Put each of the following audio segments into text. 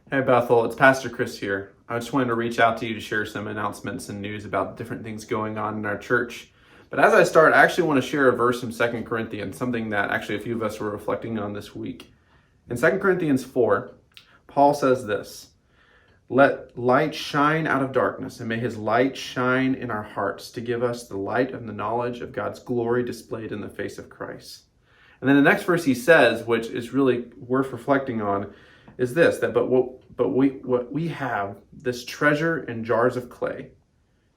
Hey Bethel, it's Pastor Chris here. I just wanted to reach out to you to share some announcements and news about different things going on in our church. But as I start, I actually want to share a verse from 2 Corinthians, something that actually a few of us were reflecting on this week. In 2 Corinthians 4, Paul says this: "Let light shine out of darkness, and may his light shine in our hearts to give us the light of the knowledge of God's glory displayed in the face of Christ." And then the next verse he says, which is really worth reflecting on, is this: that what we have, this treasure in jars of clay,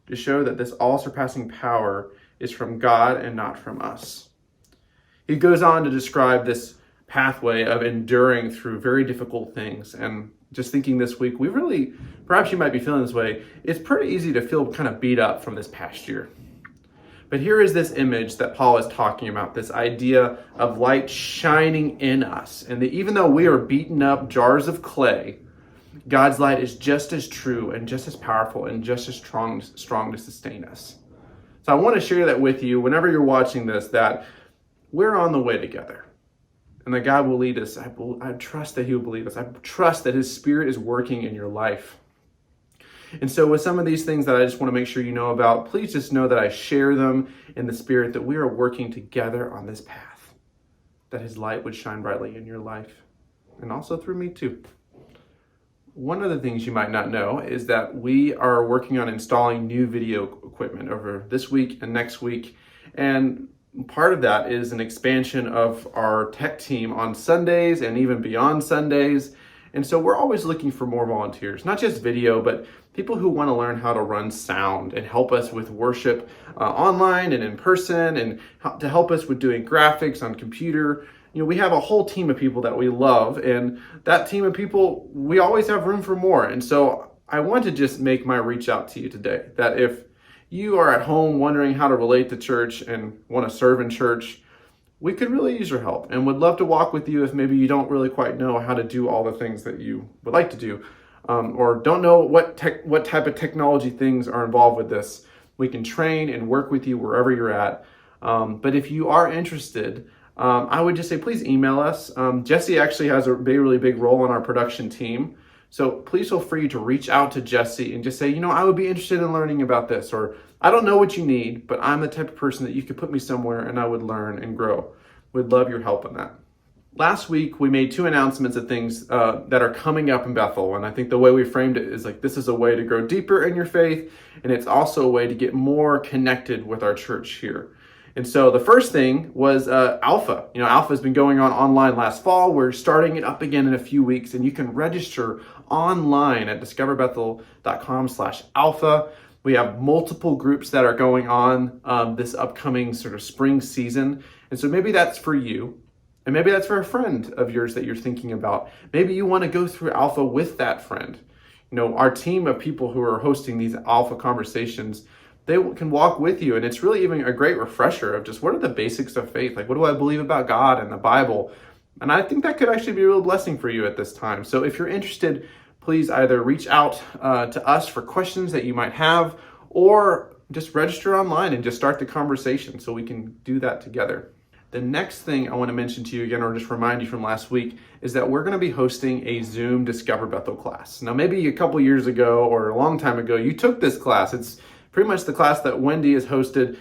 to show that this all-surpassing power is from God and not from us. He goes on to describe this pathway of enduring through very difficult things. And just thinking this week, perhaps you might be feeling this way, it's pretty easy to feel kind of beat up from this past year. But here is this image that Paul is talking about, this idea of light shining in us. And that even though we are beaten up jars of clay, God's light is just as true and just as powerful and just as strong to sustain us. So I want to share that with you whenever you're watching this, that we're on the way together. And that God will lead us. I trust that He will lead us. I trust that His Spirit is working in your life. And so with some of these things that I just want to make sure you know about, please just know that I share them in the Spirit, that we are working together on this path, that His light would shine brightly in your life, and also through me too. One of the things you might not know is that we are working on installing new video equipment over this week and next week. And part of that is an expansion of our tech team on Sundays and even beyond Sundays. And so we're always looking for more volunteers, not just video, but people who want to learn how to run sound and help us with worship online and in person, and to help us with doing graphics on computer. You know, we have a whole team of people that we love, and that team of people, we always have room for more. And so I want to just make my reach out to you today, that if you are at home wondering how to relate to church and want to serve in church, we could really use your help and would love to walk with you if maybe you don't really quite know how to do all the things that you would like to do, or don't know what type of technology things are involved with this. We can train and work with you wherever you're at. But if you are interested, I would just say please email us. Jesse actually has a really big role in our production team. So please feel free to reach out to Jesse and just say, I would be interested in learning about this, or I don't know what you need, but I'm the type of person that you could put me somewhere and I would learn and grow. We'd love your help in that. Last week, we made two announcements of things that are coming up in Bethel. And I think the way we framed it is like, this is a way to grow deeper in your faith. And it's also a way to get more connected with our church here. And so the first thing was Alpha. Alpha has been going on online last fall. We're starting it up again in a few weeks, and you can register online at discoverbethel.com/alpha. We have multiple groups that are going on this upcoming sort of spring season. And so maybe that's for you, and maybe that's for a friend of yours that you're thinking about. Maybe you want to go through Alpha with that friend. Our team of people who are hosting these Alpha conversations, they can walk with you, and it's really even a great refresher of just what are the basics of faith? Like, what do I believe about God and the Bible? And I think that could actually be a real blessing for you at this time. So if you're interested, please either reach out to us for questions that you might have, or just register online and just start the conversation so we can do that together. The next thing I want to mention to you again, or just remind you from last week, is that we're going to be hosting a Zoom Discover Bethel class. Now, maybe a couple years ago or a long time ago, you took this class. It's pretty much the class that Wendy has hosted,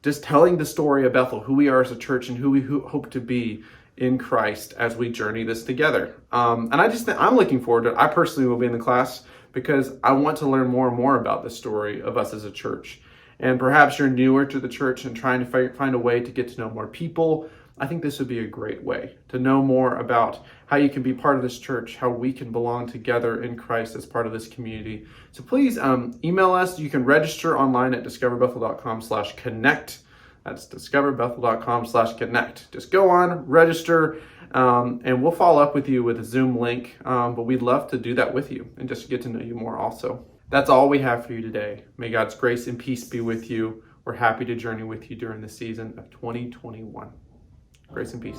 just telling the story of Bethel, who we are as a church and who we hope to be in Christ as we journey this together. And I'm looking forward to it. I personally will be in the class because I want to learn more and more about the story of us as a church. And perhaps you're newer to the church and trying to find a way to get to know more people. I think this would be a great way to know more about how you can be part of this church, how we can belong together in Christ as part of this community. So please email us. You can register online at discoverbethel.com/connect. That's discoverbethel.com/connect. Just go on, register, and we'll follow up with you with a Zoom link. But we'd love to do that with you and just get to know you more also. That's all we have for you today. May God's grace and peace be with you. We're happy to journey with you during the season of 2021. Grace and peace.